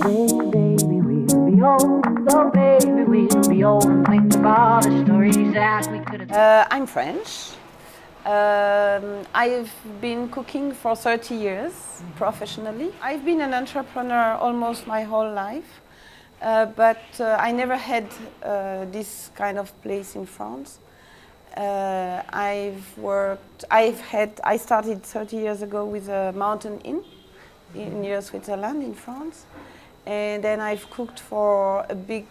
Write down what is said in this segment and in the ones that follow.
Baby, we'll be old. Oh, baby, we'll be old and think of all the stories that we could have. I'm French. I've been cooking for 30 years professionally. I've been an entrepreneur almost my whole life, but I never had this kind of place in France. I started 30 years ago with a mountain inn near Switzerland in France. And then I've cooked for a big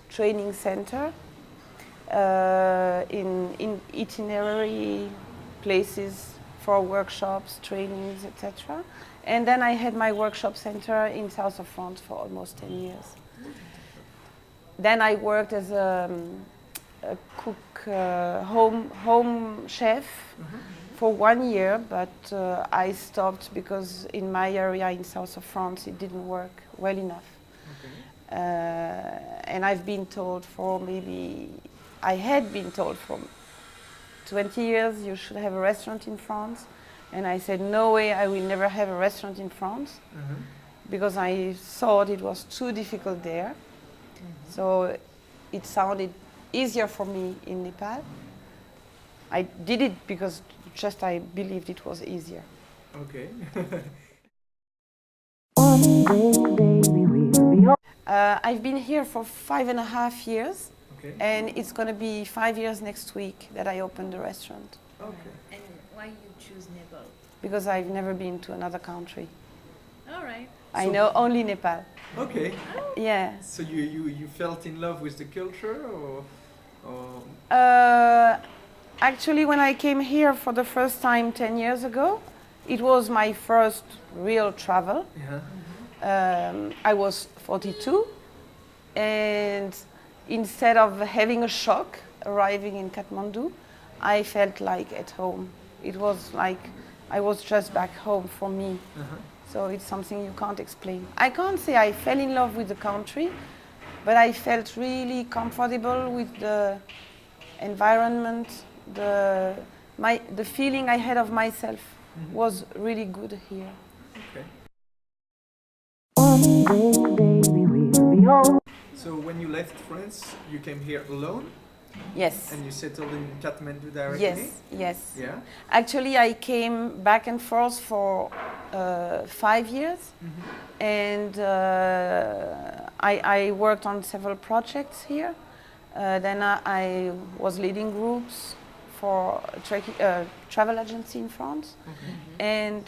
training center in itinerary places for workshops, trainings, etc. And then I had my workshop center in south of France for almost 10 years. Then I worked as a cook, home chef for 1 year, but I stopped because in my area in south of France it didn't work well enough. Okay. And I've been told I had been told for 20 years you should have a restaurant in France, and I said no way, I will never have a restaurant in France because I thought it was too difficult there. So it sounded easier for me in Nepal. I did it because just I believed it was easier. Okay. I've been here for 5.5 years, Okay. and it's going to be 5 years next week that I open the restaurant. Okay. And why you choose Nepal? Because I've never been to another country. All right. I know only Nepal. Okay. Yeah. So you felt in love with the culture, or Actually, when I came here for the first time 10 years ago, it was my first real travel. yeah. I was 42, and instead of having a shock arriving in Kathmandu, I felt like at home. It was like I was just back home for me. So it's something you can't explain. I can't say I fell in love with the country, but I felt really comfortable with the environment. The feeling I had of myself was really good here. Okay. So when you left France, you came here alone, Yes. and you settled in Kathmandu directly? Yes, yes. Yeah. Actually, I came back and forth for 5 years, and I worked on several projects here. Then I was leading groups for a travel agency in France, and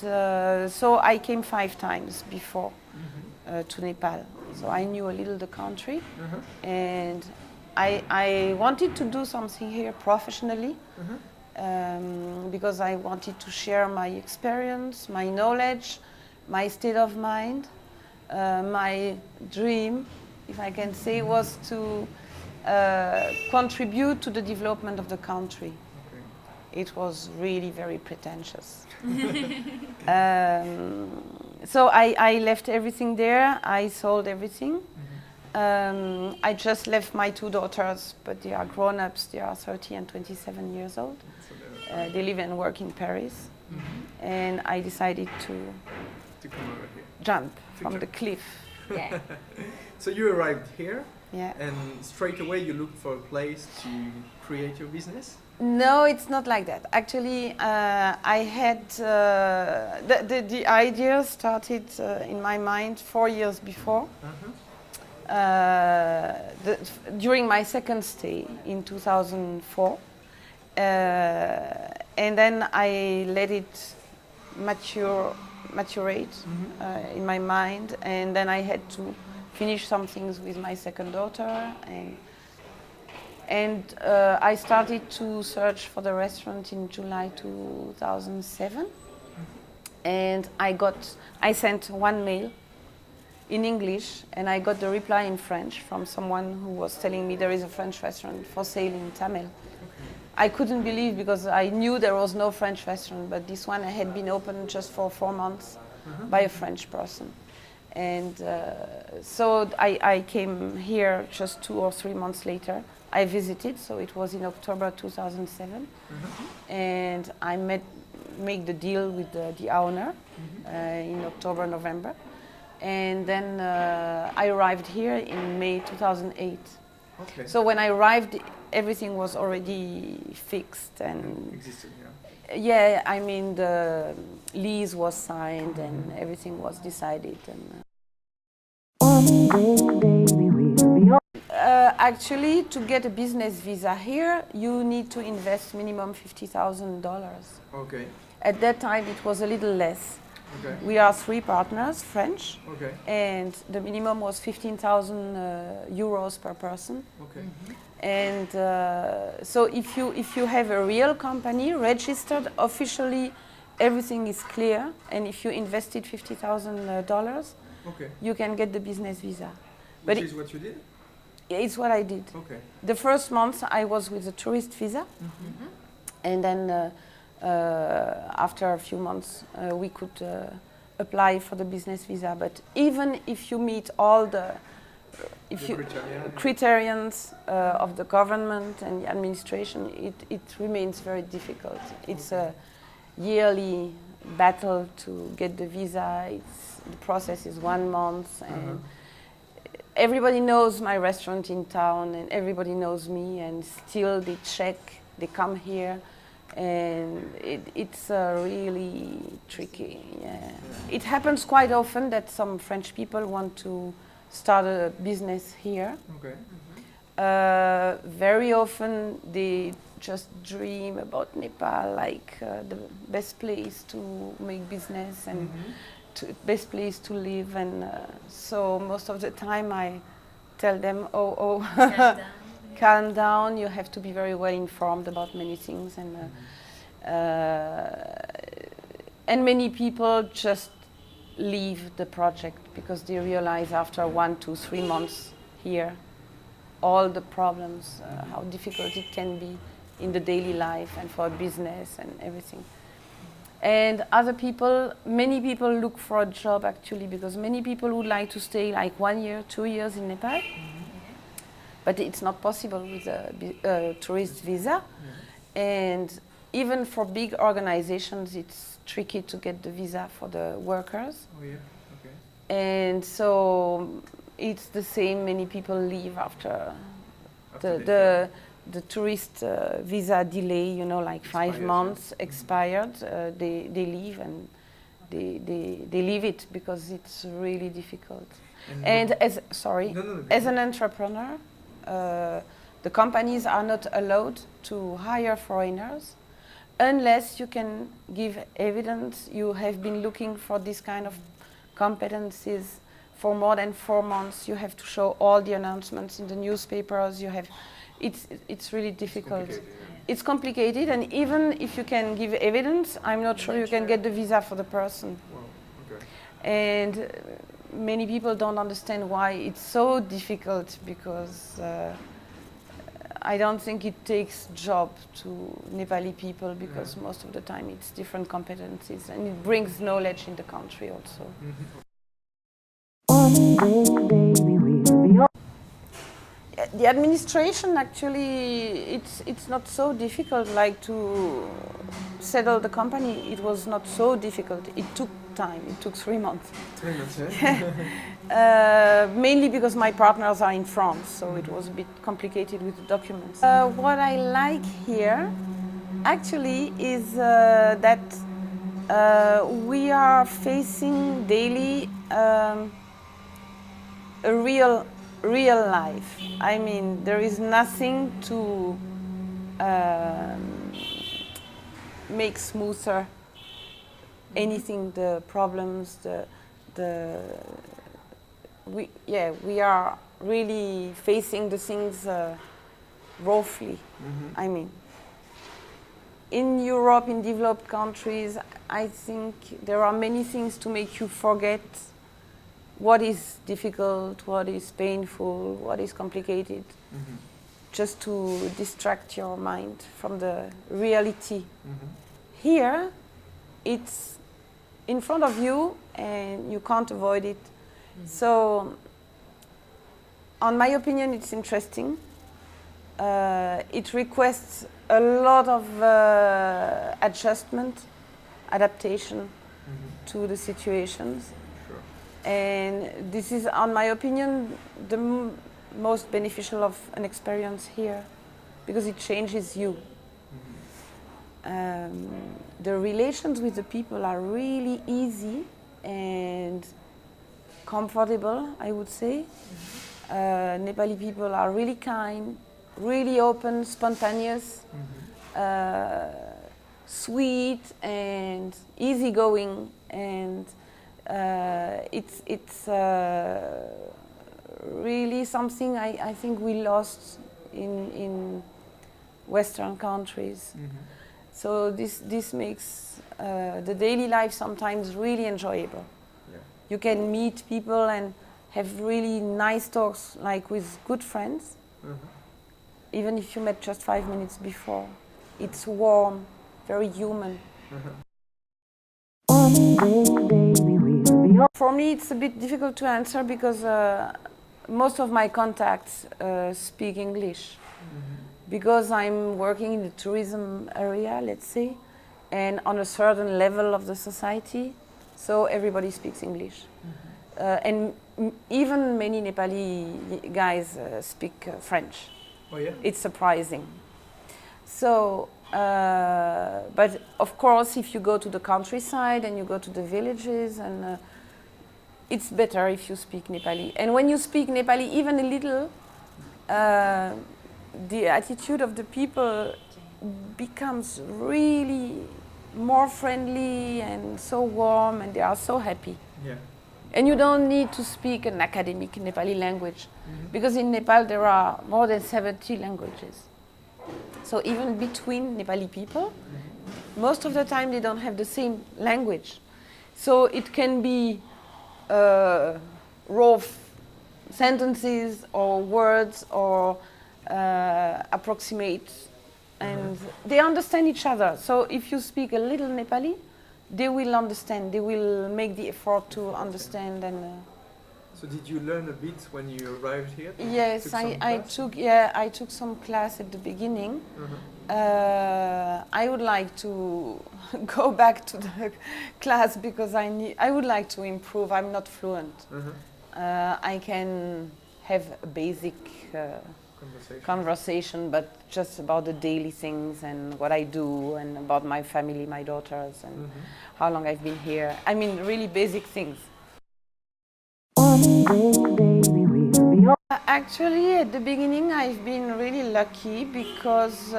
so I came 5 times before to Nepal. So I knew a little the country, and I wanted to do something here professionally because I wanted to share my experience, my knowledge, my state of mind. My dream, if I can say, was to contribute to the development of the country. Okay. It was really very pretentious. So I left everything there. I sold everything. I just left my 2 daughters, but they are grown-ups. They are 30 and 27 years old. They live and work in Paris. And I decided to come over here. jump from the cliff. Yeah. So you arrived here, Yeah. and straight away you looked for a place to create your business? No, it's not like that. Actually, I had the idea started in my mind 4 years before. During my second stay in 2004, and then I let it maturate in my mind, and then I had to finish some things with my second daughter, and I started to search for the restaurant in July 2007, and I sent 1 mail in English, and I got the reply in French from someone who was telling me there is a French restaurant for sale in Tamil. I couldn't believe, because I knew there was no French restaurant, but this one had been opened just for 4 months by a French person. And so I came here just 2 or 3 months later. I visited, so it was in October 2007, and I made the deal with the owner in October, November. And then I arrived here in May 2008. Okay. So when I arrived, everything was already fixed and Existed, yeah. yeah, I mean the lease was signed and everything was decided. And, One day, baby, we'll be old. actually, to get a business visa here, you need to invest minimum $50,000. Okay. At that time, it was a little less. Okay. We are 3 partners, French, Okay. and the minimum was 15,000 euros per person. Okay. And so if you have a real company registered officially, everything is clear. And if you invested $50,000, Okay. you can get the business visa. Which But is what you did? it's what I did. Okay. The first month I was with a tourist visa, and then after a few months we could apply for the business visa. But even if you meet all the criterions of the government and the administration, it remains very difficult. It's a yearly battle to get the visa. The process is 1 month, and everybody knows my restaurant in town, and everybody knows me, and still they check, they come here, and it's really tricky. Yeah. It happens quite often that some French people want to start a business here. Okay. Very often they just dream about Nepal, like the best place to make business and best place to live, and so most of the time I tell them, oh, Calm down. calm down. You have to be very well informed about many things, and many people just leave the project because they realize after 1 to 3 months here all the problems, how difficult it can be in the daily life and for business and everything. And other people, many people look for a job actually, because many people would like to stay like 1 year, 2 years in Nepal, but it's not possible with a tourist visa. And even for big organizations, it's tricky to get the visa for the workers. Oh yeah. Okay. And so it's the same. Many people leave after After the tourist visa delay, you know, like 5 Expired, months expired. They leave, and they leave it because it's really difficult. And as as an entrepreneur, the companies are not allowed to hire foreigners unless you can give evidence you have been looking for this kind of competencies for more than 4 months. You have to show all the announcements in the newspapers. You have, it's really difficult. It's complicated, and even if you can give evidence, I'm not sure you can get the visa for the person. Wow. Okay. And many people don't understand why it's so difficult, because I don't think it takes job to Nepali people, because most of the time it's different competencies, and it brings knowledge in the country also. One day, baby, we'll be old. The administration actually, it's not so difficult like to settle the company. It was not so difficult. It took time. It took 3 months. 3 months, yeah? Mainly because my partners are in France, so it was a bit complicated with the documents. What I like here actually is that we are facing daily a real life. I mean, there is nothing to make smoother anything, the problems, we are really facing the things roughly. I mean, in Europe, in developed countries, I think there are many things to make you forget what is difficult, what is painful, what is complicated, just to distract your mind from the reality. Here, it's in front of you and you can't avoid it. So, on my opinion, it's interesting. It requests a lot of adjustment, adaptation to the situations. Sure. And this is, on my opinion, the most beneficial of an experience here, because it changes you. The relations with the people are really easy and comfortable, I would say. Nepali people are really kind, really open, spontaneous, sweet and easygoing, and it's really something I think we lost in Western countries. So this makes the daily life sometimes really enjoyable. Yeah. You can meet people and have really nice talks, like with good friends, even if you met just 5 minutes before. It's warm, very human. For me, it's a bit difficult to answer because most of my contacts speak English. Because I'm working in the tourism area, let's say, and on a certain level of the society, so everybody speaks English. And even many Nepali guys speak French. Oh yeah? It's surprising. So, but of course, if you go to the countryside and you go to the villages, and it's better if you speak Nepali. And when you speak Nepali, even a little, the attitude of the people becomes really more friendly and so warm, and they are so happy. Yeah. And you don't need to speak an academic Nepali language, because in Nepal there are more than 70 languages. So even between Nepali people, most of the time they don't have the same language. So it can be raw sentences or words or approximate, and they understand each other. So if you speak a little Nepali, they will understand. They will make the effort to understand. And So did you learn a bit when you arrived here? yes, Took some class? I took some class at the beginning. I would like to go back to the class because I would like to improve. I'm not fluent. I can have a basic conversation, but just about the daily things and what I do and about my family, my daughters, and how long I've been here. I mean, really basic things. Actually, at the beginning, I've been really lucky because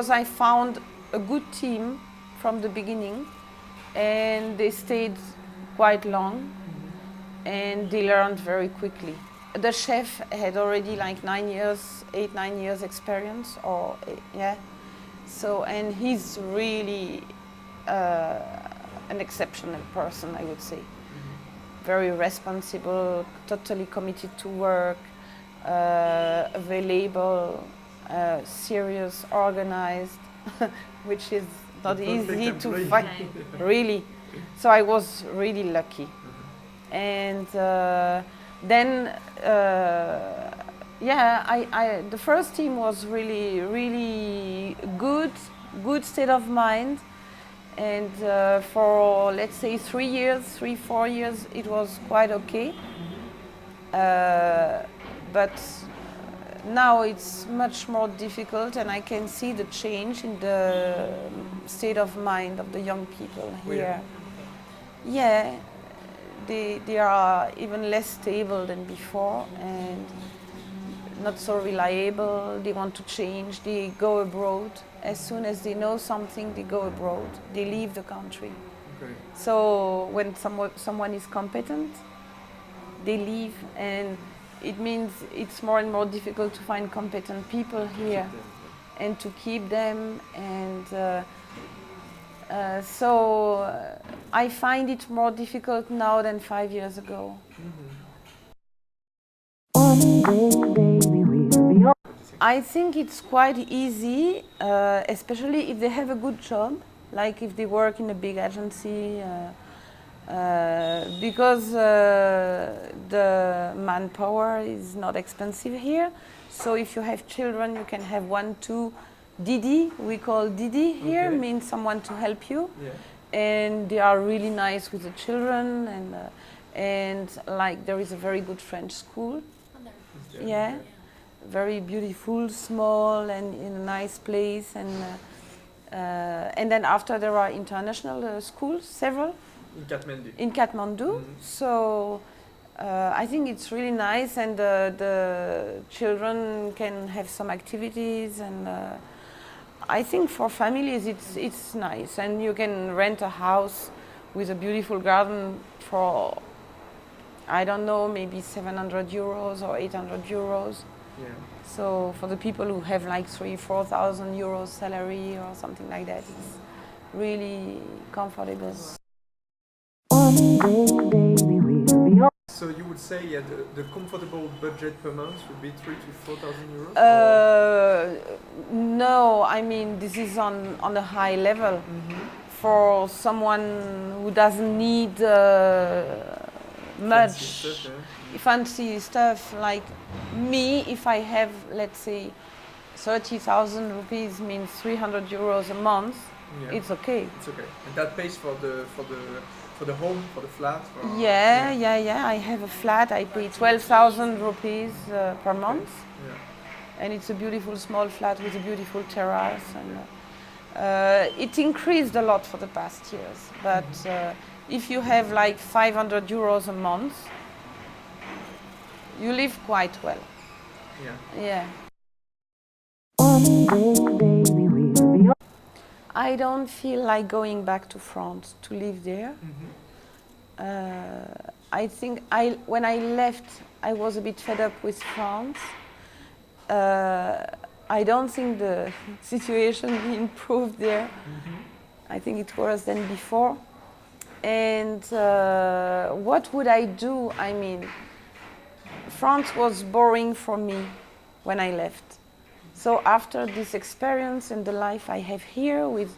I found a good team from the beginning, and they stayed quite long, and they learned very quickly. The chef had already like 9 years, 8-9 years experience, yeah. So, and he's really an exceptional person, I would say. Very responsible, totally committed to work, available, serious, organized, which is not easy to find, really. So I was really lucky. And then, yeah, the first team was really, really good state of mind. And for, let's say, 3-4 years, it was quite okay. But now it's much more difficult, and I can see the change in the state of mind of the young people here. Yeah, they are even less stable than before and not so reliable. They want to change. They go abroad. As soon as they know something, they go abroad. They leave the country. Okay. So when someone is competent, they leave, and it means it's more and more difficult to find competent people here and to keep them. And so I find it more difficult now than 5 years ago. I think it's quite easy, especially if they have a good job, like if they work in a big agency, because the manpower is not expensive here. So if you have children, you can have 1-2 Didi, we call Didi here, means someone to help you. Yeah. and they are really nice with the children, and like there is a very good French school. Yeah, very beautiful, small, and in a nice place, and then after there are international schools, several In Kathmandu. in Kathmandu. So I think it's really nice, and the children can have some activities, and I think for families it's nice, and you can rent a house with a beautiful garden for, I don't know, maybe 700 euros or 800 euros. Yeah. So for the people who have like 3,000-4,000 euros salary or something like that, it's really comfortable. One day, baby, we'll be old. So you would say, yeah, the comfortable budget per month would be 3,000 to 4,000 euros? No, I mean this is on a high level for someone who doesn't need much Fancy stuff, yeah. fancy stuff like me. If I have, let's say, 30,000 rupees means 300 euros a month, Yeah. it's okay. It's okay. And that pays for the home, for the flat? For, Yeah. I have a flat. I pay 12,000 rupees per month, Yeah. and it's a beautiful small flat with a beautiful terrace. And it increased a lot for the past years. But if you have like 500 euros a month, you live quite well. Yeah. Yeah. One day, baby, we'll be old. I don't feel like going back to France to live there. I think when I left, I was a bit fed up with France. I don't think the situation improved there. I think it's worse than before. And what would I do? I mean, France was boring for me when I left. So after this experience and the life I have here with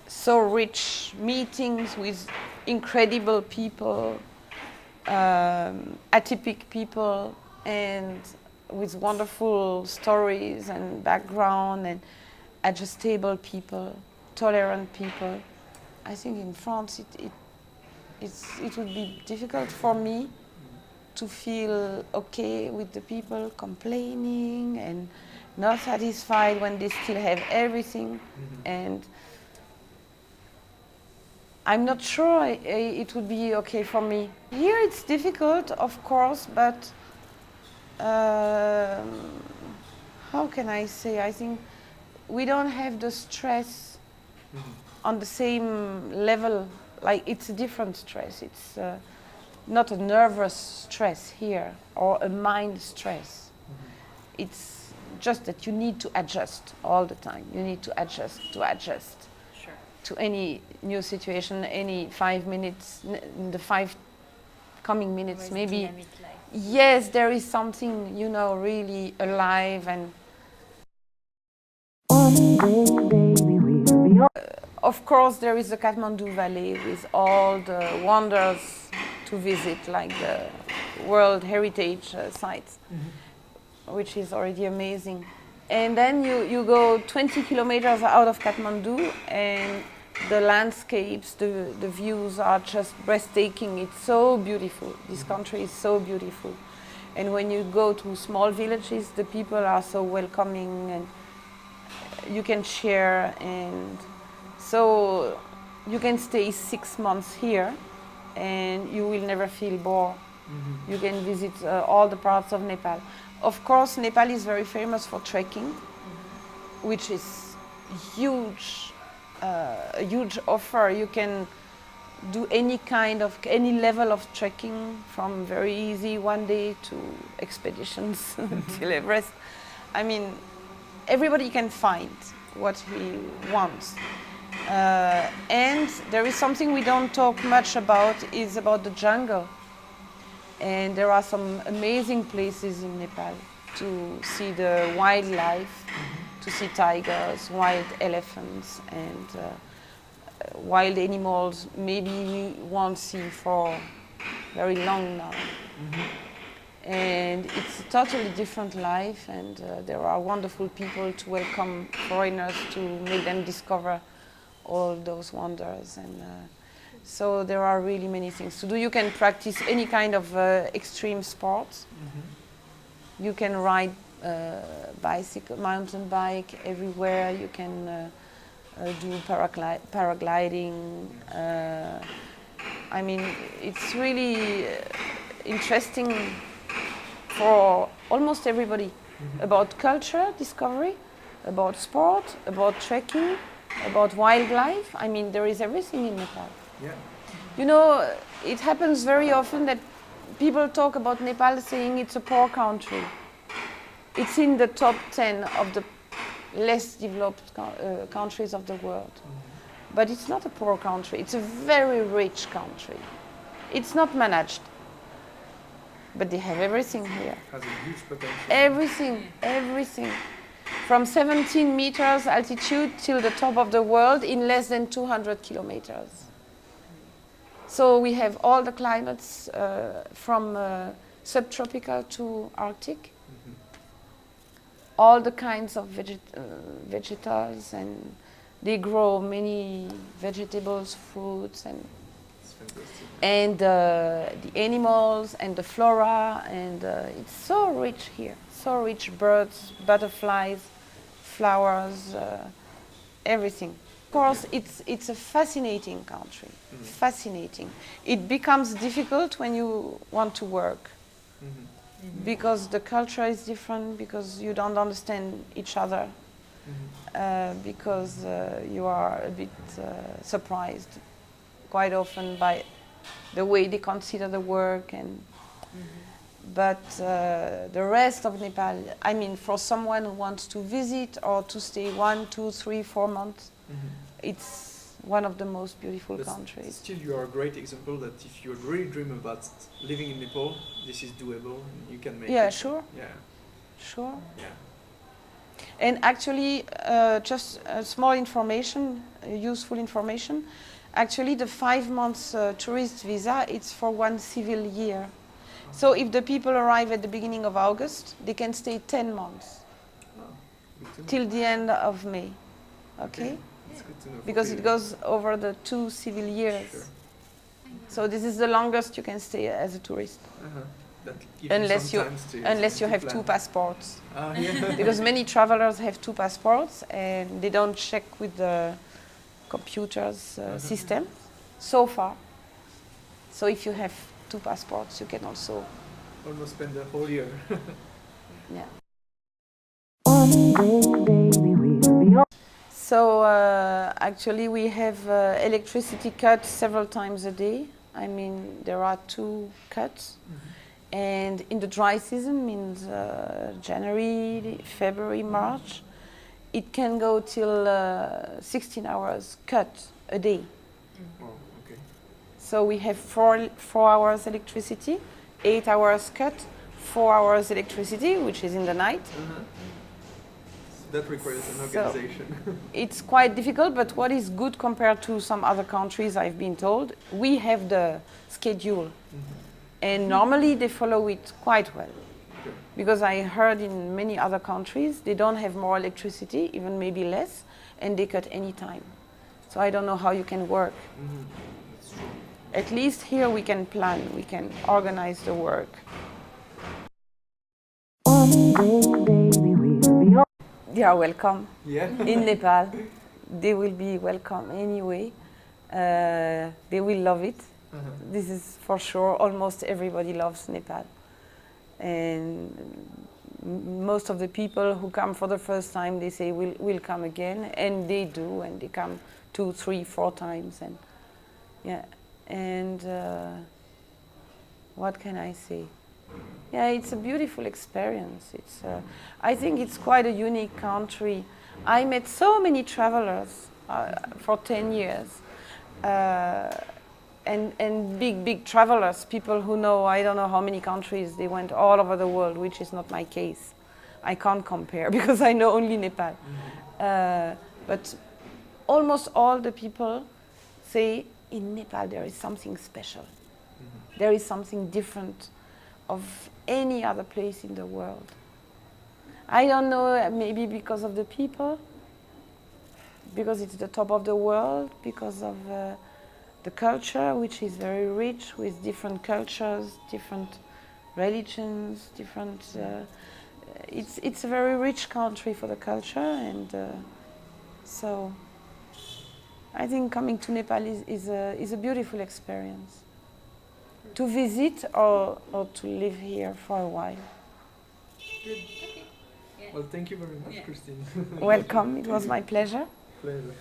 so rich meetings with incredible people, atypical people, and with wonderful stories and background and adjustable people, tolerant people, I think in France it would be difficult for me to feel okay with the people complaining and not satisfied when they still have everything. And I'm not sure it would be okay for me. Here it's difficult, of course, but how can I say? I think we don't have the stress on the same level. Like, it's a different stress. It's not a nervous stress here or a mind stress. It's just that you need to adjust all the time. You need to adjust Sure. to any new situation, any 5 minutes, in the 5 coming minutes, More maybe. dynamic life. Yes, there is something, really alive. And One day, baby, we'll be old. of course, there is the Kathmandu Valley with all the wonders to visit, like the World Heritage sites, which is already amazing. And then you go 20 kilometers out of Kathmandu, and the landscapes, the views are just breathtaking. It's so beautiful. This country is so beautiful. And when you go to small villages, the people are so welcoming, and you can share. And so you can stay 6 months here, and you will never feel bored. You can visit all the parts of Nepal. Of course, Nepal is very famous for trekking, which is huge, a huge offer. You can do any level of trekking, from very easy one day to expeditions till Everest. I mean, everybody can find what he wants. And there is something we don't talk much about, is about the jungle. And there are some amazing places in Nepal to see the wildlife, to see tigers, wild elephants, and wild animals maybe we won't see for very long now. And it's a totally different life, and there are wonderful people to welcome foreigners, to make them discover all those wonders. And so there are really many things to do. You can practice any kind of extreme sports. You can ride bicycle, mountain bike everywhere. You can do paragliding. I mean, it's really interesting for almost everybody. About culture discovery, about sport, about trekking, about wildlife. I mean, there is everything in Nepal. Yeah. You know, it happens very often that people talk about Nepal saying it's a poor country. It's in the top 10 of the less developed countries of the world. But it's not a poor country, it's a very rich country. It's not managed, but they have everything here. Has a huge potential. Everything, everything. From 17 meters altitude till the top of the world in less than 200 kilometers. So we have all the climates from subtropical to Arctic. All the kinds of vegetables, and they grow many vegetables, fruits, and the animals and the flora, and it's so rich here. So rich, birds, butterflies, flowers, everything. Of course, it's a fascinating country. Fascinating. It becomes difficult when you want to work. Because the culture is different, because you don't understand each other, because you are a bit surprised quite often by the way they consider the work. And but the rest of Nepal, I mean, for someone who wants to visit or to stay 1, 2, 3, 4 months, it's one of the most beautiful countries. Still, you are a great example that if you really dream about living in Nepal, this is doable and you can make it. Yeah, sure. Yeah. Sure. Yeah. And actually, just small information, useful information. Actually, the 5 months tourist visa, it's for 1 civil year. So if the people arrive at the beginning of August, they can stay 10 months till the end of May. Okay? It's good to know. Because it goes over the 2 civil years. Sure. So this is the longest you can stay as a tourist. That even Unless you sometimes to have plan. 2 passports. Yeah. Because many travelers have 2 passports and they don't check with the computer's system so far. So if you have 2 passports, you can also Almost spend the whole year. yeah. One day, baby, we'll be old. So actually we have electricity cuts several times a day. I mean, there are 2 cuts. And in the dry season, means January, February, March, it can go till 16 hours cut a day. Oh, okay. So we have 4 hours electricity, 8 hours cut, 4 hours electricity, which is in the night. That requires an So- organization. It's quite difficult, but what is good compared to some other countries, I've been told, we have the schedule. And normally they follow it quite well. Because I heard in many other countries, they don't have more electricity, even maybe less, and they cut any time. So I don't know how you can work. That's true. At least here we can plan, we can organize the work. One day, baby, we'll be old. They are welcome Yeah. in Nepal. They will be welcome anyway. They will love it. This is for sure. Almost everybody loves Nepal. And most of the people who come for the first time, they say, we'll come again. And they do, and they come 2, 3, 4 times. And yeah, and what can I say? Yeah, it's a beautiful experience. It's, I think it's quite a unique country. I met so many travelers for 10 years. And big travelers, people who know, I don't know how many countries, they went all over the world, which is not my case. I can't compare because I know only Nepal. But almost all the people say, in Nepal there is something special. There is something different of any other place in the world. I don't know, maybe because of the people. because it's the top of the world, because of the culture, which is very rich with different cultures, different religions, different. It's a very rich country for the culture, and so I think coming to Nepal is a beautiful experience. To visit or to live here for a while. Good. Okay. Yeah. Well, thank you very much, Yeah. Christine. Welcome, it was my pleasure. Pleasure.